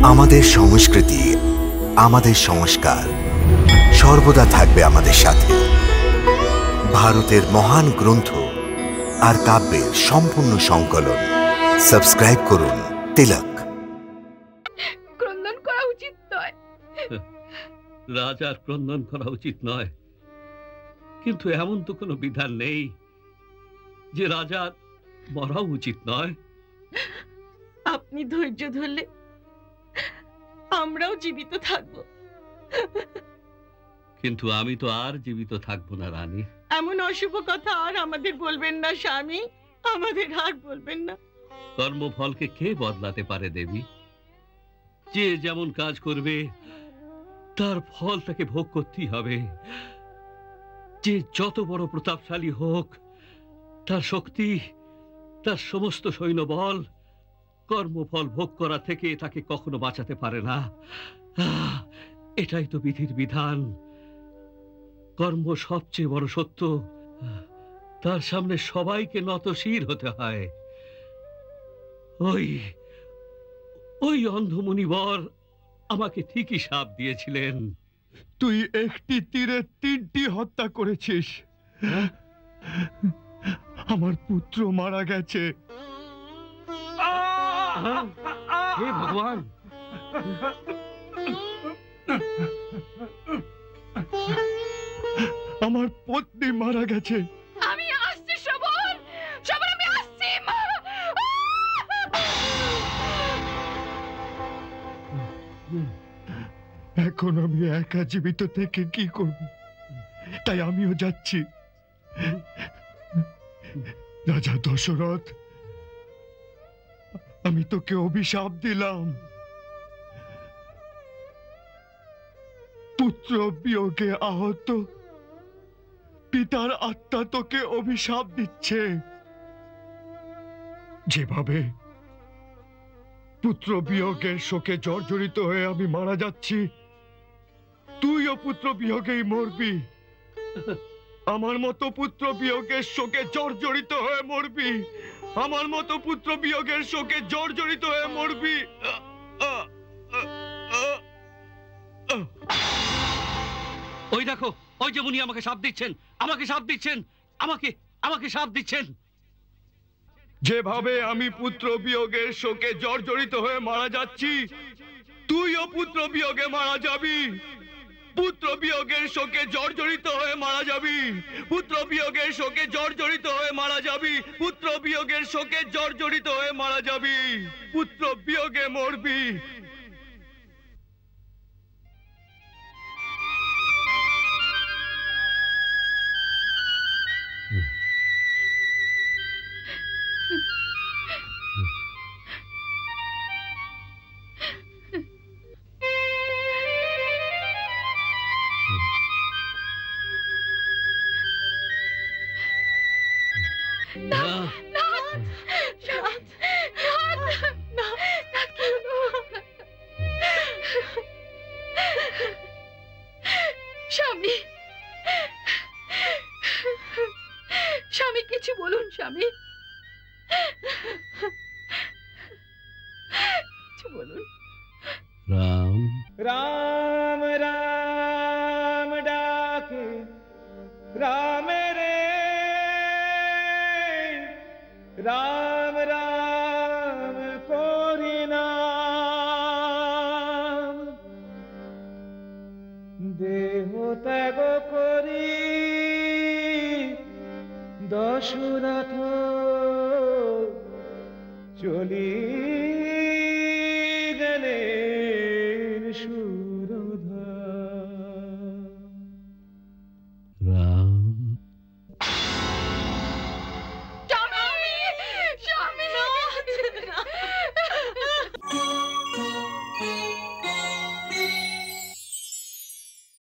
আমাদের সংস্কৃতি, আমাদের সংস্কার সর্বদা থাকবে আমাদের সাথে। ভারতের মহান গ্রন্থ আর কাব্যের সম্পূর্ণ সংকলন। সাবস্ক্রাইব করুন তিলক। ক্রন্দন করা উচিত নয়। রাজার ক্রন্দন করা উচিত নয়, কিন্তু এমন তো কোনো বিধান নেই যে রাজার মরাও উচিত নয়। আপনি ধৈর্য ধরলে আমরাও জীবিত থাকব। কিন্তু আমি তো আর জীবিত থাকবো না রানী। এমন অশুভ কথা আর আমাদের বলবেন না স্বামী, আমাদের আর বলবেন না। কর্মফলকে কে বদলাতে পারে দেবী? যে যেমন কাজ করবে তার ফল তাকে ভোগ করতেই হবে। যে যত বড় প্রতাপশালী হোক, তার শক্তি, তার সমস্ত সৈন্যবল কর্মফল ভোগ করা থেকে তাকে কখনো বাঁচাতে পারে না। এটাই তো বিধির বিধান। কর্ম সবচেয়ে বড় সত্য, তার সামনে সবাইকে নতশির হতে হয়। ওই ওই অন্ধমুনিবর আমাকে ঠিকই শাপ দিয়েছিলেন। তুই একটি তীরে 3টি হত্যা করেছিস। আমার পুত্র মারা গেছে। হে ভগবান! আমার পত্নী মারা গেছে। আমি আসছি শ্রবণ, শ্রবণ আমি আসছি। এখন আমি একা জীবিত থেকে কি করব? তাই আমিও যাচ্ছি। রাজা দশরথ, আমি তোকে অভিশাপ দিলাম। পুত্র বিয়োগে আহত পিতার আত্মা তোকে অভিশাপ দিচ্ছে। যেভাবে পুত্র বিয়োগের শোকে জর্জরিত হয়ে আমি মারা যাচ্ছি, তুইও পুত্র বিয়োগেই মরবি। আমার মতো পুত্র বিয়োগের শোকে জর্জরিত হয়ে মরবি। আমার মতো পুত্র বিয়োগের শোকে জর্জরিত হয়ে মরবি। ওই দেখো, ওই যে মুনি আমাকে শাপ দিচ্ছেন, আমাকে শাপ দিচ্ছেন, আমাকে শাপ দিচ্ছেন। যেভাবে আমি পুত্র বিয়োগের শোকে জর্জরিত হয়ে মারা যাচ্ছি, তুইও পুত্র বিয়োগে মারা যাবি। পুত্র বিয়োগের শোকে জর্জরিত হয়ে মারা যাবি। পুত্র বিয়োগের শোকে জর্জরিত হয়ে মারা যাবি। পুত্র বিয়োগের শোকে জর্জরিত হয়ে মারা যাবি। পুত্র বিয়োগে মরবি। স্বামী, স্বামী কিছু বলুন স্বামী, কিছু বলুন। রাম রাম রাম ডাকে রামে রে, রাম রাম করি নাম। দেহ ত্যাগ করি দশরথ চলি